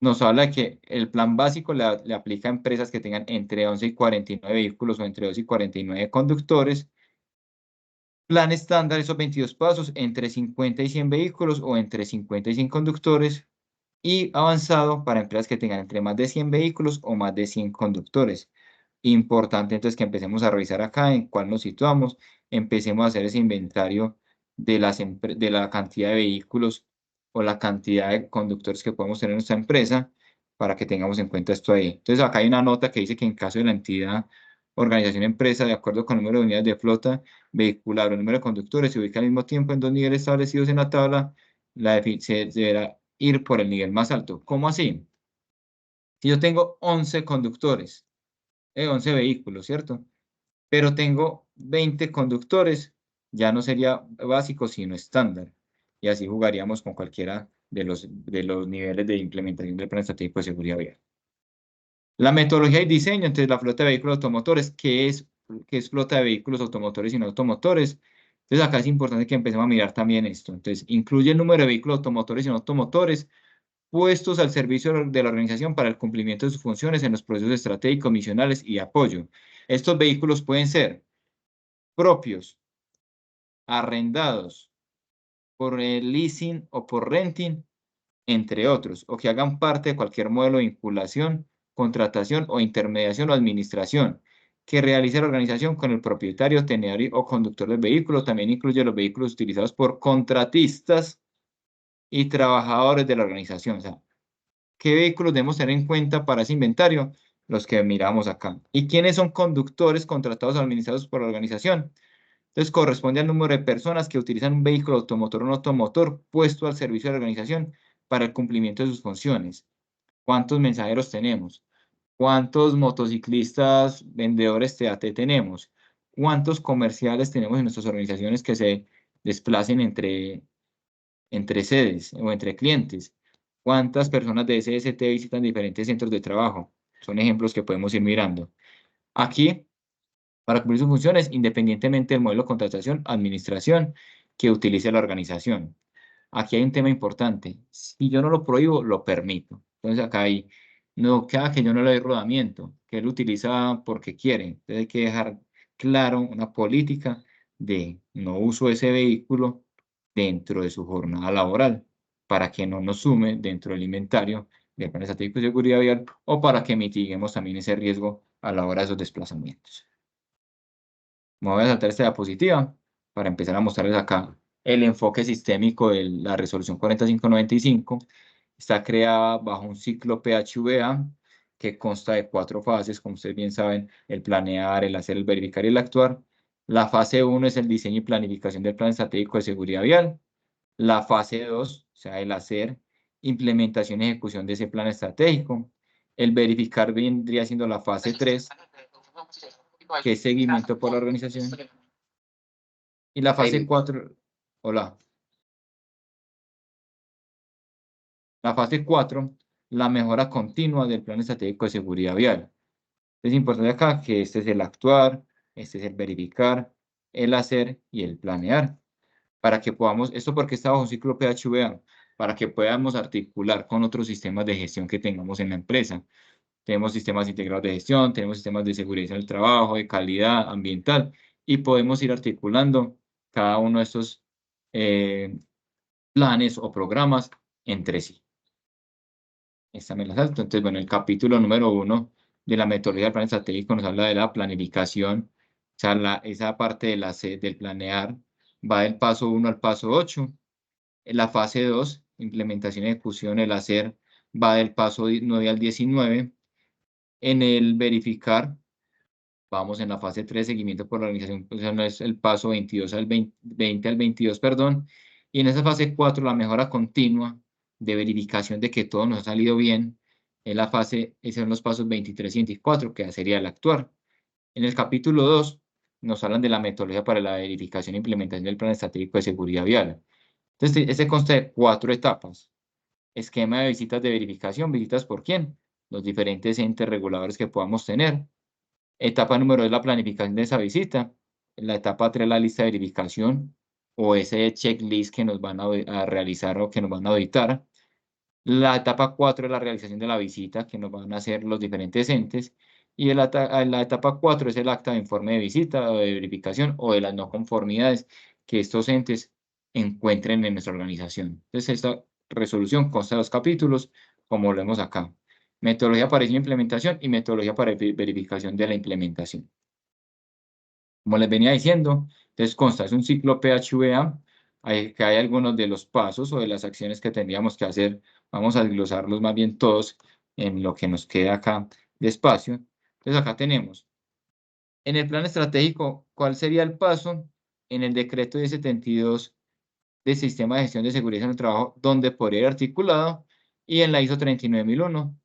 Nos habla de que el plan básico le aplica a empresas que tengan entre 11 y 49 vehículos o entre 2 y 49 conductores. Plan estándar, esos 22 pasos, entre 50 y 100 vehículos o entre 50 y 100 conductores. Y avanzado, para empresas que tengan entre más de 100 vehículos o más de 100 conductores. Importante entonces que empecemos a revisar acá en cuál nos situamos, empecemos a hacer ese inventario de la cantidad de vehículos o la cantidad de conductores que podemos tener en nuestra empresa, para que tengamos en cuenta esto ahí. Entonces, acá hay una nota que dice que en caso de la entidad, organización, empresa, de acuerdo con el número de unidades de flota vehicular o el número de conductores, se ubica al mismo tiempo en 2 niveles establecidos en la tabla, se deberá ir por el nivel más alto. ¿Cómo así? Si yo tengo 11 conductores, 11 vehículos, ¿cierto? pero tengo 20 conductores, ya no sería básico, sino estándar. Y así jugaríamos con cualquiera de los niveles de implementación del plan estratégico de seguridad vial. La metodología y diseño, entonces la flota de vehículos automotores, ¿qué es flota de vehículos automotores y no automotores? Entonces acá es importante que empecemos a mirar también esto. Entonces, incluye el número de vehículos automotores y no automotores puestos al servicio de la organización para el cumplimiento de sus funciones en los procesos estratégicos, misionales y apoyo. Estos vehículos pueden ser propios, arrendados, por el leasing o por renting, entre otros, o que hagan parte de cualquier modelo de vinculación, contratación o intermediación o administración que realice la organización con el propietario, tenedor o conductor del vehículo. También incluye los vehículos utilizados por contratistas y trabajadores de la organización. O sea, ¿qué vehículos debemos tener en cuenta para ese inventario? Los que miramos acá. ¿Y quiénes son conductores contratados o administrados por la organización? Entonces, corresponde al número de personas que utilizan un vehículo automotor o no automotor puesto al servicio de la organización para el cumplimiento de sus funciones. ¿Cuántos mensajeros tenemos? ¿Cuántos motociclistas vendedores TAT tenemos? ¿Cuántos comerciales tenemos en nuestras organizaciones que se desplacen entre sedes o entre clientes? ¿Cuántas personas de SST visitan diferentes centros de trabajo? Son ejemplos que podemos ir mirando. Aquí, para cumplir sus funciones, independientemente del modelo de contratación, administración que utilice la organización. Aquí hay un tema importante. Si yo no lo prohíbo, lo permito. Entonces acá hay, no queda que yo no le doy rodamiento, que él utiliza porque quiere. Entonces hay que dejar claro una política de no uso ese vehículo dentro de su jornada laboral, para que no nos sume dentro del inventario del plan estratégico de seguridad vial o para que mitiguemos también ese riesgo a la hora de esos desplazamientos. Me voy a saltar esta diapositiva para empezar a mostrarles acá el enfoque sistémico de la resolución 4595. Está creada bajo un ciclo PHVA que consta de 4 fases, como ustedes bien saben: el planear, el hacer, el verificar y el actuar. La fase 1 es el diseño y planificación del plan estratégico de seguridad vial. La fase 2, o sea, el hacer, implementación y ejecución de ese plan estratégico. El verificar vendría siendo la fase 3, que es seguimiento por la organización. Y la fase 4, hola. La fase 4, la mejora continua del plan estratégico de seguridad vial. Es importante acá que este es el actuar, este es el verificar, el hacer y el planear. Para que podamos, esto porque está bajo un ciclo PHVA, para que podamos articular con otros sistemas de gestión que tengamos en la empresa. Tenemos sistemas integrados de gestión, tenemos sistemas de seguridad del trabajo, de calidad ambiental, y podemos ir articulando cada uno de estos planes o programas entre sí. Esta me la salto. Entonces, bueno, el capítulo número 1 de la metodología del plan estratégico nos habla de la planificación. O sea, esa parte del planear va del paso 1 al paso 8. En la fase 2, implementación y ejecución, el hacer, va del paso 9 al 19. En el verificar, vamos en la fase 3, seguimiento por la organización, o sea, no es el paso 22 al 20 al 22, perdón. Y en esa fase 4, la mejora continua de verificación de que todo nos ha salido bien, en la fase, esos son los pasos 23 y 24, que sería el actuar. En el capítulo 2, nos hablan de la metodología para la verificación e implementación del plan estratégico de seguridad vial. Entonces, este consta de 4 etapas. Esquema de visitas de verificación, visitas por quién, los diferentes entes reguladores que podamos tener. Etapa número 2, la planificación de esa visita. En la etapa 3, la lista de verificación o ese checklist que nos van a realizar o que nos van a auditar. La etapa 4 es la realización de la visita que nos van a hacer los diferentes entes. Y la etapa 4 es el acta de informe de visita o de verificación o de las no conformidades que estos entes encuentren en nuestra organización. Entonces, esta resolución consta de 2 capítulos, como lo vemos acá: metodología para diseño e implementación y metodología para verificación de la implementación. Como les venía diciendo, entonces consta, es un ciclo PHVA, que hay algunos de los pasos o de las acciones que tendríamos que hacer. Vamos a desglosarlos más bien todos en lo que nos queda acá de espacio. Entonces acá tenemos, en el plan estratégico, ¿cuál sería el paso? En el decreto 1072 de Sistema de Gestión de Seguridad en el Trabajo, donde podría ir articulado, y en la ISO 39001,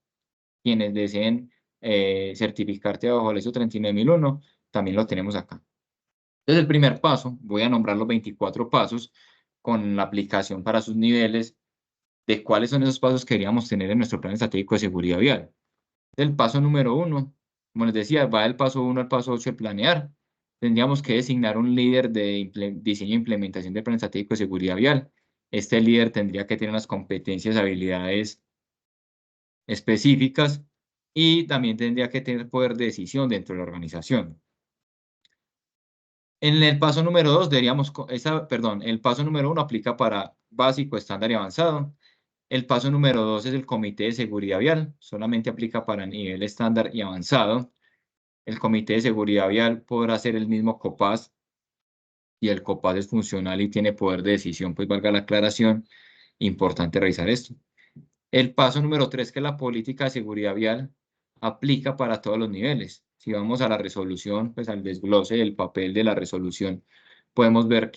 quienes deseen certificarte bajo la ISO 39001, también lo tenemos acá. Entonces, el primer paso, voy a nombrar los 24 pasos con la aplicación para sus niveles de cuáles son esos pasos que queríamos tener en nuestro plan estratégico de seguridad vial. El paso número 1, como les decía, va del paso 1 al paso 8 de planear. Tendríamos que designar un líder de diseño e implementación del plan estratégico de seguridad vial. Este líder tendría que tener unas competencias, habilidades específicas y también tendría que tener poder de decisión dentro de la organización. En el paso número 2 deberíamos, el paso número 1 aplica para básico, estándar y avanzado. El paso número 2 es el comité de seguridad vial, solamente aplica para nivel estándar y avanzado. El comité de seguridad vial podrá ser el mismo COPAS y el COPAS es funcional y tiene poder de decisión, pues valga la aclaración, importante revisar esto. El paso número 3, que es la política de seguridad vial, aplica para todos los niveles. Si vamos a la resolución, pues al desglose del papel de la resolución, podemos ver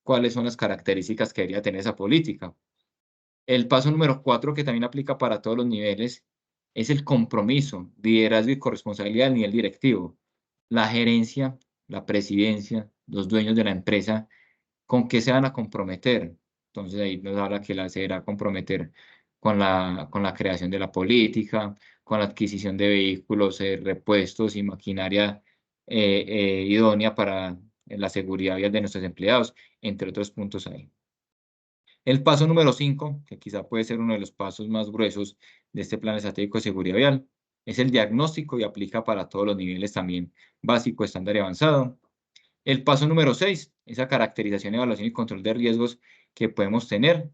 cuáles son las características que debería tener esa política. El paso número 4, que también aplica para todos los niveles, es el compromiso, liderazgo y corresponsabilidad al nivel directivo. La gerencia, la presidencia, los dueños de la empresa, ¿con qué se van a comprometer? Entonces ahí nos habla que se deberá comprometer con la creación de la política, con la adquisición de vehículos, repuestos y maquinaria idónea para la seguridad vial de nuestros empleados, entre otros puntos ahí. El paso número 5, que quizá puede ser uno de los pasos más gruesos de este plan estratégico de seguridad vial, es el diagnóstico y aplica para todos los niveles también básico, estándar y avanzado. El paso número 6, esa caracterización, evaluación y control de riesgos que podemos tener,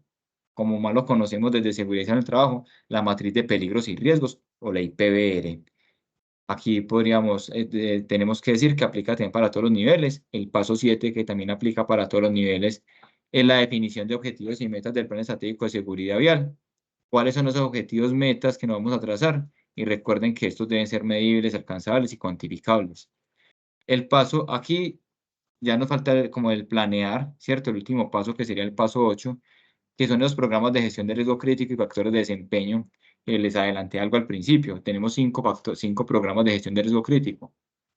como más lo conocemos desde seguridad en el trabajo, la matriz de peligros y riesgos o la IPBR. Aquí tenemos que decir que aplica también para todos los niveles. El paso 7, que también aplica para todos los niveles, es la definición de objetivos y metas del plan estratégico de seguridad vial. ¿Cuáles son esos objetivos, metas que nos vamos a trazar? Y recuerden que estos deben ser medibles, alcanzables y cuantificables. El paso aquí, ya nos falta como el planear, ¿cierto? El último paso, que sería el paso 8, que son los programas de gestión de riesgo crítico y factores de desempeño, que les adelanté algo al principio. Tenemos 5 programas de gestión de riesgo crítico.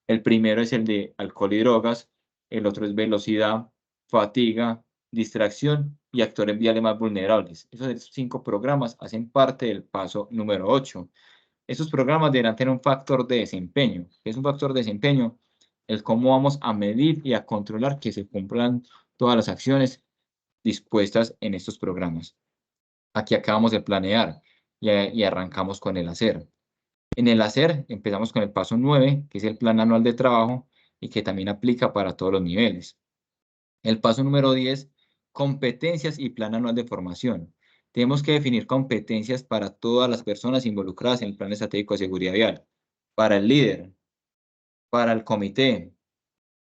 El primero es el de alcohol y drogas, el otro es velocidad, fatiga, distracción y actores viales más vulnerables. Esos 5 programas hacen parte del paso número 8. Esos programas deberán tener un factor de desempeño. ¿Qué es un factor de desempeño? El cómo vamos a medir y a controlar que se cumplan todas las acciones dispuestas en estos programas. Aquí acabamos de planear y arrancamos con el hacer. En el hacer empezamos con el paso 9, que es el plan anual de trabajo y que también aplica para todos los niveles. El paso número 10, competencias y plan anual de formación. Tenemos que definir competencias para todas las personas involucradas en el plan estratégico de seguridad vial, para el líder, para el comité,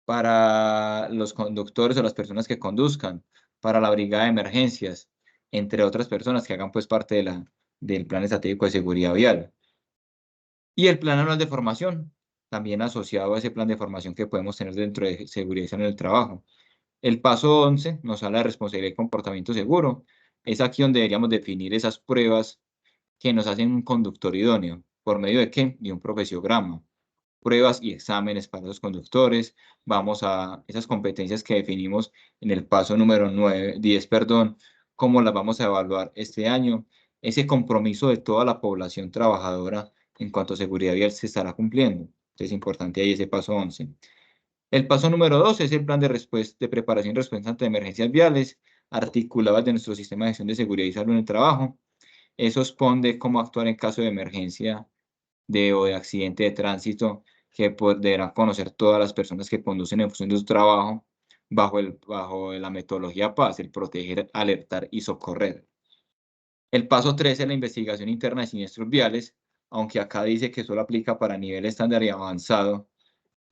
para los conductores o las personas que conduzcan, para la brigada de emergencias, entre otras personas que hagan pues parte del plan estratégico de seguridad vial. Y el plan anual de formación, también asociado a ese plan de formación que podemos tener dentro de seguridad en el trabajo. El paso 11 nos habla de responsabilidad y comportamiento seguro. Es aquí donde deberíamos definir esas pruebas que nos hacen un conductor idóneo. ¿Por medio de qué? De un profesiograma. Pruebas y exámenes para los conductores. Vamos a esas competencias que definimos en el paso número 10, cómo las vamos a evaluar este año. Ese compromiso de toda la población trabajadora en cuanto a seguridad vial se estará cumpliendo. Entonces es importante ahí ese paso 11. El paso número 2 es el plan de preparación y respuesta ante emergencias viales, articuladas de nuestro sistema de gestión de seguridad y salud en el trabajo. Eso expone cómo actuar en caso de emergencia o de accidente de tránsito, que deberán conocer todas las personas que conducen en función de su trabajo bajo la metodología PAS, el proteger, alertar y socorrer. El paso 3 es la investigación interna de siniestros viales, aunque acá dice que solo aplica para nivel estándar y avanzado.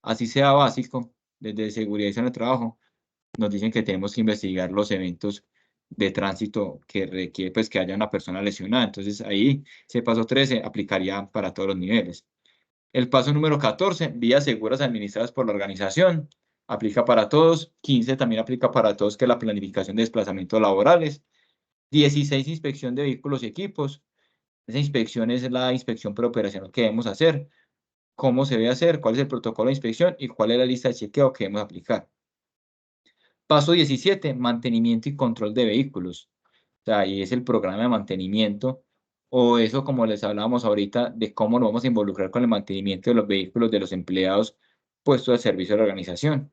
Así sea básico, desde seguridad en el trabajo, nos dicen que tenemos que investigar los eventos de tránsito que requiere pues que haya una persona lesionada. Entonces ahí ese paso 13 aplicaría para todos los niveles. El paso número 14, vías seguras administradas por la organización, aplica para todos. 15 también aplica para todos, que es la planificación de desplazamientos laborales. 16, inspección de vehículos y equipos. Esa inspección es la inspección preoperacional que debemos hacer cómo se debe hacer, cuál es el protocolo de inspección y cuál es la lista de chequeo que debemos aplicar. Paso 17, mantenimiento y control de vehículos. O sea, ahí es el programa de mantenimiento, o eso como les hablábamos ahorita, de cómo nos vamos a involucrar con el mantenimiento de los vehículos de los empleados puestos al servicio de la organización.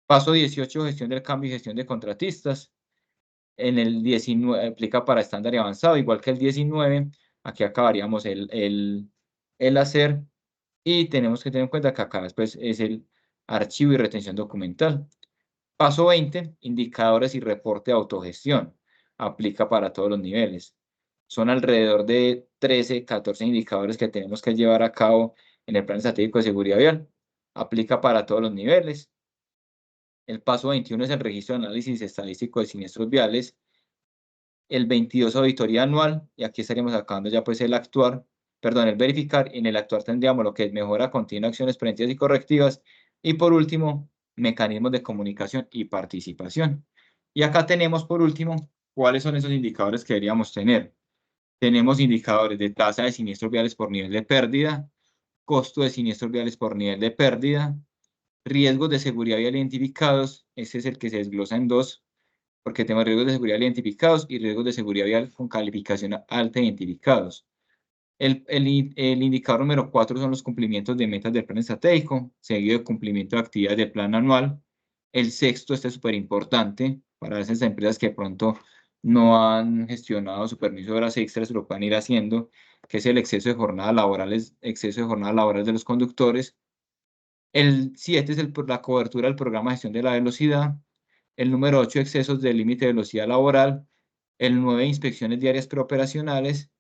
Paso 18, gestión del cambio y gestión de contratistas. En el 19 aplica para estándar y avanzado, igual que el 19, aquí acabaríamos el hacer, y tenemos que tener en cuenta que acá después es el archivo y retención documental. Paso 20, indicadores y reporte de autogestión. Aplica para todos los niveles. Son alrededor de 13, 14 indicadores que tenemos que llevar a cabo en el Plan Estratégico de Seguridad Vial. Aplica para todos los niveles. El paso 21 es el registro de análisis estadístico de siniestros viales. El 22, auditoría anual, y aquí estaríamos sacando ya pues el verificar, y en el actuar tendríamos lo que es mejora continua, acciones preventivas y correctivas, y por último, mecanismos de comunicación y participación. Y acá tenemos por último, ¿cuáles son esos indicadores que deberíamos tener? Tenemos indicadores de tasa de siniestros viales por nivel de pérdida, costo de siniestros viales por nivel de pérdida, riesgos de seguridad vial identificados, ese es el que se desglosa en dos, porque tenemos riesgos de seguridad identificados y riesgos de seguridad vial con calificación alta identificados. El indicador número 4 son los cumplimientos de metas del plan estratégico, seguido de cumplimiento de actividades del plan anual. El sexto, este es súper importante para esas empresas que de pronto no han gestionado su permiso de horas extras, lo puedan ir haciendo, que es el exceso de jornadas laborales de los conductores. El 7 es la cobertura del programa de gestión de la velocidad. El número 8, excesos del límite de velocidad laboral. El 9, inspecciones diarias preoperacionales.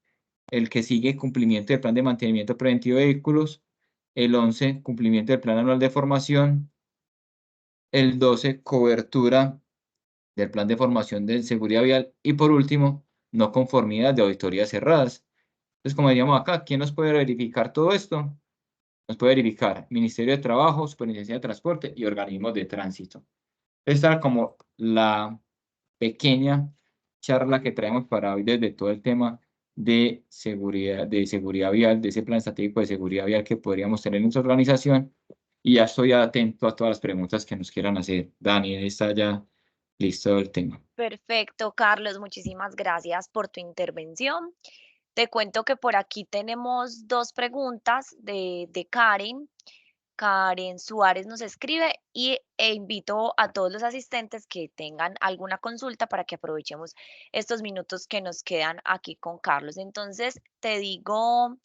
El que sigue, cumplimiento del plan de mantenimiento preventivo de vehículos. El 11, cumplimiento del plan anual de formación. El 12, cobertura del plan de formación de seguridad vial. Y por último, no conformidad de auditorías cerradas. Entonces, como diríamos acá, ¿quién nos puede verificar todo esto? Nos puede verificar Ministerio de Trabajo, Superintendencia de Transporte y organismos de tránsito. Esta es como la pequeña charla que traemos para hoy desde todo el tema de seguridad vial, de ese plan estratégico de seguridad vial que podríamos tener en nuestra organización. Y ya estoy atento a todas las preguntas que nos quieran hacer. Dani, está ya listo el tema. Perfecto, Carlos, muchísimas gracias por tu intervención. Te cuento que por aquí tenemos dos preguntas de Karen. Karen Suárez nos escribe e invito a todos los asistentes que tengan alguna consulta para que aprovechemos estos minutos que nos quedan aquí con Carlos. Entonces, te digo,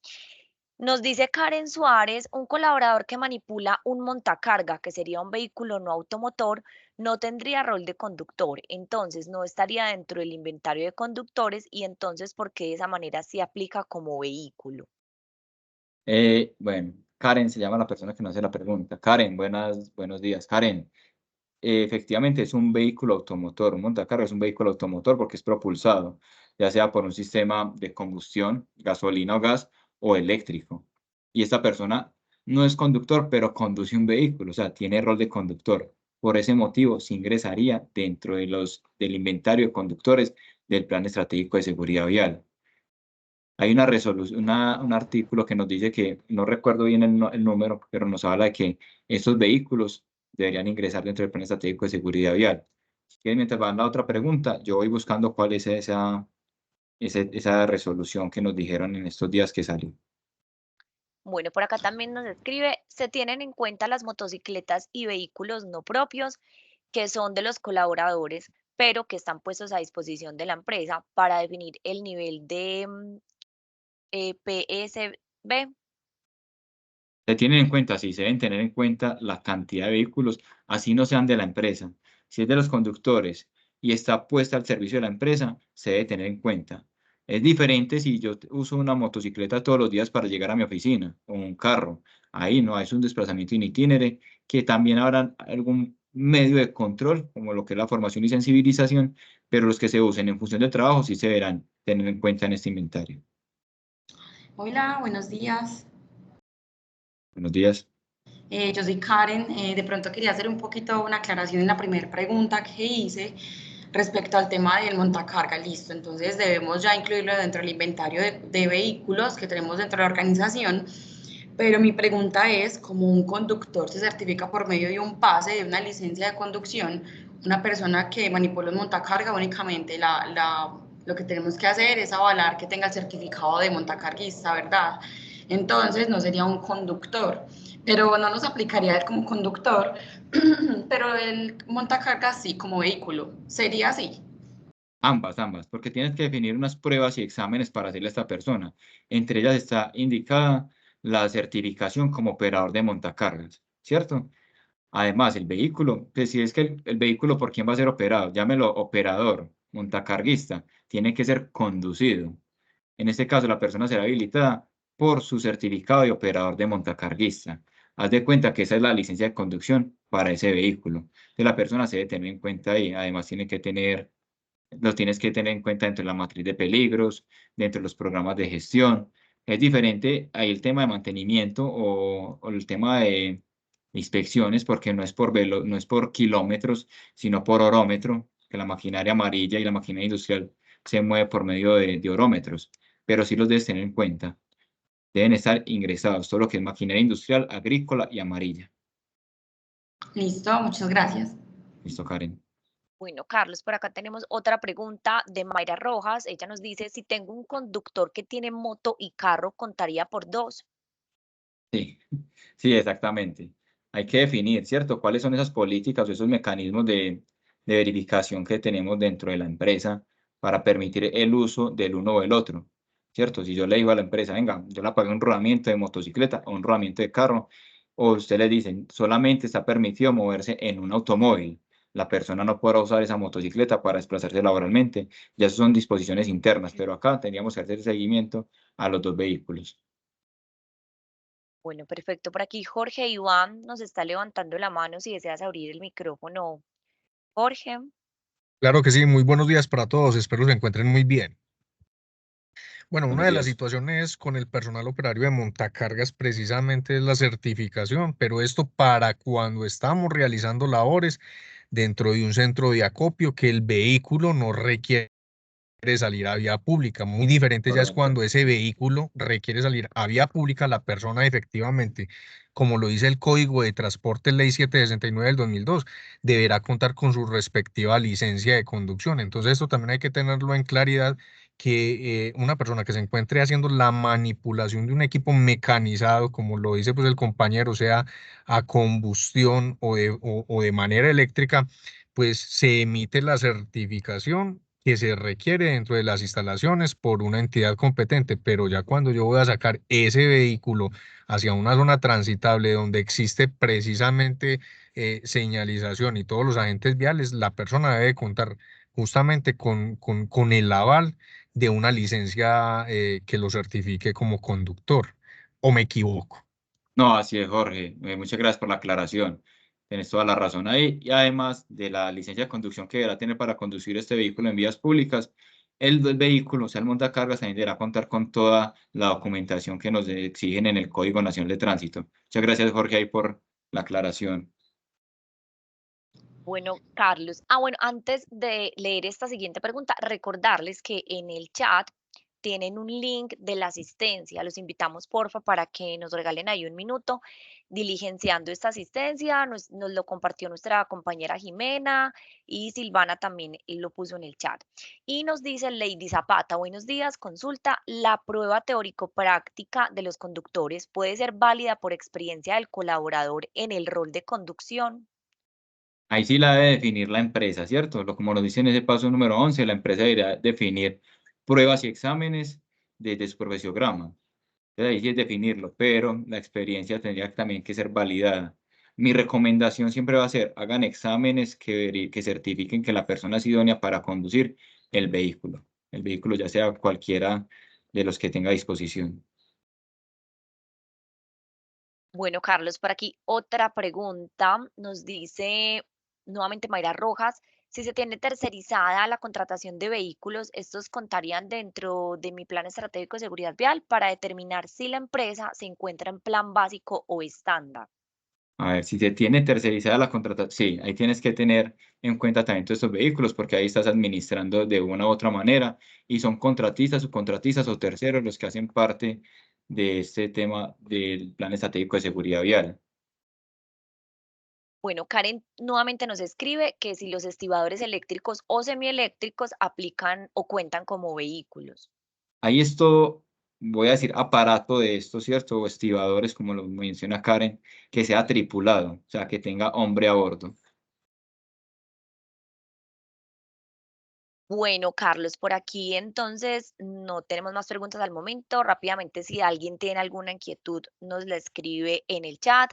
nos dice Karen Suárez, un colaborador que manipula un montacarga, que sería un vehículo no automotor, no tendría rol de conductor, entonces no estaría dentro del inventario de conductores y entonces, ¿por qué de esa manera se aplica como vehículo? Bueno, Karen se llama la persona que nos hace la pregunta. Karen, buenos días. Karen, efectivamente es un vehículo automotor, un montacargas es un vehículo automotor porque es propulsado, ya sea por un sistema de combustión, gasolina o gas, o eléctrico. Y esta persona no es conductor, pero conduce un vehículo, o sea, tiene rol de conductor. Por ese motivo, se ingresaría dentro del inventario de conductores del Plan Estratégico de Seguridad Vial. Hay una resolución, un artículo que nos dice que, no recuerdo bien el número, pero nos habla de que estos vehículos deberían ingresar dentro del Plan Estratégico de Seguridad Vial. Y mientras va la otra pregunta, yo voy buscando cuál es esa resolución que nos dijeron en estos días que salió. Bueno, por acá también nos escribe, se tienen en cuenta las motocicletas y vehículos no propios que son de los colaboradores, pero que están puestos a disposición de la empresa para definir el nivel de PSB. Se tienen en cuenta, sí, se deben tener en cuenta la cantidad de vehículos, así no sean de la empresa. Si es de los conductores y está puesta al servicio de la empresa, se debe tener en cuenta. Es diferente si yo uso una motocicleta todos los días para llegar a mi oficina o un carro. Ahí no es un desplazamiento in itinere, que también habrá algún medio de control, como lo que es la formación y sensibilización, pero los que se usen en función del trabajo sí se deberán tener en cuenta en este inventario. Hola, buenos días. Buenos días. Yo soy Karen. De pronto quería hacer un poquito una aclaración en la primera pregunta que hice respecto al tema del montacarga. Listo, entonces debemos ya incluirlo dentro del inventario de vehículos que tenemos dentro de la organización, Pero mi pregunta es, ¿cómo un conductor se certifica por medio de un pase, de una licencia de conducción? Una persona que manipula un montacarga únicamente lo que tenemos que hacer es avalar que tenga el certificado de montacarguista, ¿verdad? Entonces no sería un conductor, pero no nos aplicaría él como conductor, pero el montacarga sí, como vehículo. ¿Sería así? Ambas, porque tienes que definir unas pruebas y exámenes para hacerle a esta persona. Entre ellas está indicada la certificación como operador de montacargas, ¿cierto? Además, el vehículo, pues si es que el vehículo por quién va a ser operado, llámelo operador, montacarguista, tiene que ser conducido. En este caso, la persona será habilitada por su certificado de operador de montacarguista. Haz de cuenta que esa es la licencia de conducción para ese vehículo. Entonces, la persona se debe tener en cuenta ahí. Además, lo tienes que tener en cuenta dentro de la matriz de peligros, dentro de los programas de gestión. Es diferente ahí el tema de mantenimiento o el tema de inspecciones, porque no es por kilómetros, sino por orómetro, que la maquinaria amarilla y la maquinaria industrial se mueve por medio de orómetros, pero sí los debes tener en cuenta. Deben estar ingresados todo lo que es maquinaria industrial, agrícola y amarilla. Listo, muchas gracias. ¿Listo, Karen? Bueno, Carlos, por acá tenemos otra pregunta de Mayra Rojas. Ella nos dice, si tengo un conductor que tiene moto y carro, ¿contaría por dos? Sí, sí, exactamente. Hay que definir, ¿cierto? ¿Cuáles son esas políticas o esos mecanismos de verificación que tenemos dentro de la empresa para permitir el uso del uno o del otro? ¿Cierto? Si yo le digo a la empresa, venga, yo la pagué un rodamiento de motocicleta o un rodamiento de carro, o usted le dicen, solamente está permitido moverse en un automóvil. La persona no podrá usar esa motocicleta para desplazarse laboralmente. Ya eso son disposiciones internas, pero acá teníamos que hacer seguimiento a los dos vehículos. Bueno, perfecto. Por aquí Jorge Iván nos está levantando la mano si deseas abrir el micrófono. Jorge. Claro que sí, muy buenos días para todos, espero se encuentren muy bien. Bueno, una Buenos de las días. situaciones con el personal operario de montacargas precisamente es la certificación, pero esto para cuando estamos realizando labores dentro de un centro de acopio que el vehículo no requiere salir a vía pública. Muy diferente ya es Correcto. cuando ese vehículo requiere salir a vía pública, la persona efectivamente, como lo dice el Código de Transporte Ley 769 del 2002, deberá contar con su respectiva licencia de conducción. Entonces, esto también hay que tenerlo en claridad que una persona que se encuentre haciendo la manipulación de un equipo mecanizado, como lo dice pues el compañero, sea a combustión o de manera eléctrica, pues se emite la certificación que se requiere dentro de las instalaciones por una entidad competente, pero ya cuando yo voy a sacar ese vehículo hacia una zona transitable donde existe precisamente señalización y todos los agentes viales, la persona debe contar justamente con el aval de una licencia que lo certifique como conductor. ¿O me equivoco? No, así es, Jorge. Muchas gracias por la aclaración. Tienes toda la razón ahí. Y además de la licencia de conducción que deberá tener para conducir este vehículo en vías públicas, el vehículo, o sea, el montacargas, también deberá contar con toda la documentación que nos exigen en el Código Nacional de Tránsito. Muchas gracias, Jorge, ahí por la aclaración. Bueno, Carlos. Bueno, antes de leer esta siguiente pregunta, recordarles que en el chat tienen un link de la asistencia. Los invitamos, porfa, para que nos regalen ahí un minuto diligenciando esta asistencia. Nos lo compartió nuestra compañera Jimena y Silvana también lo puso en el chat. Y nos dice Lady Zapata, buenos días, consulta, ¿la prueba teórico-práctica de los conductores puede ser válida por experiencia del colaborador en el rol de conducción? Ahí sí la debe definir la empresa, ¿cierto? Como nos dice en ese paso número 11, la empresa deberá definir pruebas y exámenes desde su profesiograma. Entonces ahí sí es definirlo, pero la experiencia tendría también que ser validada. Mi recomendación siempre va a ser, hagan exámenes que certifiquen que la persona es idónea para conducir el vehículo. El vehículo ya sea cualquiera de los que tenga a disposición. Bueno, Carlos, por aquí otra pregunta. Nos dice nuevamente Mayra Rojas, si se tiene tercerizada la contratación de vehículos, ¿estos contarían dentro de mi plan estratégico de seguridad vial para determinar si la empresa se encuentra en plan básico o estándar? A ver, si se tiene tercerizada la contratación, sí, ahí tienes que tener en cuenta también todos estos vehículos, porque ahí estás administrando de una u otra manera y son contratistas, subcontratistas o terceros los que hacen parte de este tema del Plan Estratégico de Seguridad Vial. Bueno, Karen nuevamente nos escribe que si los estibadores eléctricos o semieléctricos aplican o cuentan como vehículos. Ahí esto, voy a decir aparato de esto, ¿cierto? O estibadores, como lo menciona Karen, que sea tripulado, o sea, que tenga hombre a bordo. Bueno, Carlos, por aquí entonces no tenemos más preguntas al momento. Rápidamente, si alguien tiene alguna inquietud, nos la escribe en el chat.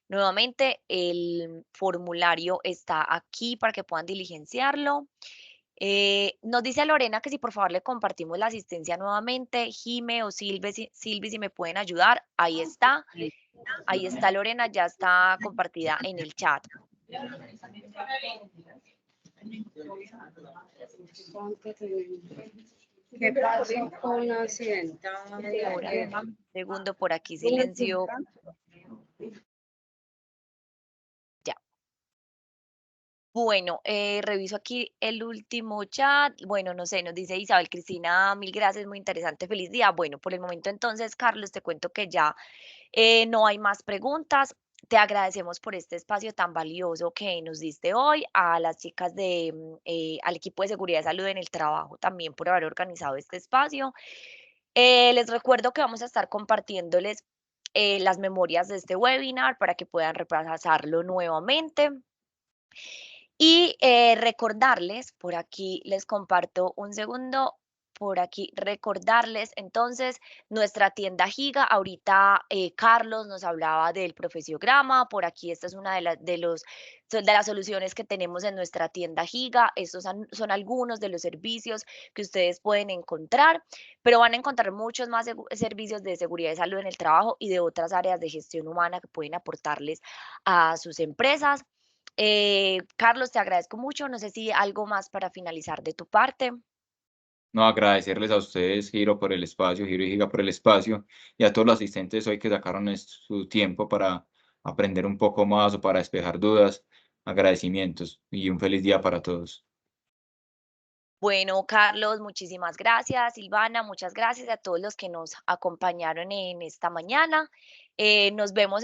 Nuevamente, el formulario está aquí para que puedan diligenciarlo. Nos dice Lorena que si por favor le compartimos la asistencia nuevamente, Jime o Silvi, si me pueden ayudar. Ahí está Lorena, ya está compartida en el chat. ¿Qué pasó con la accidentada? Ahora, un segundo por aquí, silencio. Ya. Bueno, reviso aquí el último chat. Bueno, no sé, nos dice Isabel Cristina, mil gracias, muy interesante, feliz día. Bueno, por el momento entonces, Carlos, te cuento que ya no hay más preguntas. Te agradecemos por este espacio tan valioso que nos diste hoy, a las chicas al equipo de seguridad y salud en el trabajo también por haber organizado este espacio. Les recuerdo que vamos a estar compartiéndoles las memorias de este webinar para que puedan repasarlo nuevamente. Y recordarles, por aquí les comparto un segundo, por aquí recordarles entonces nuestra tienda Giga. Ahorita Carlos nos hablaba del profesiograma, por aquí esta es una de las soluciones que tenemos en nuestra tienda Giga. Estos son algunos de los servicios que ustedes pueden encontrar, pero van a encontrar muchos más servicios de seguridad y salud en el trabajo y de otras áreas de gestión humana que pueden aportarles a sus empresas. Carlos, te agradezco mucho. No sé si algo más para finalizar de tu parte. No, agradecerles a ustedes, Giro, por el espacio, Giro y Giga por el espacio, y a todos los asistentes hoy que sacaron su tiempo para aprender un poco más o para despejar dudas. Agradecimientos y un feliz día para todos. Bueno, Carlos, muchísimas gracias. Silvana, muchas gracias a todos los que nos acompañaron en esta mañana. Nos vemos.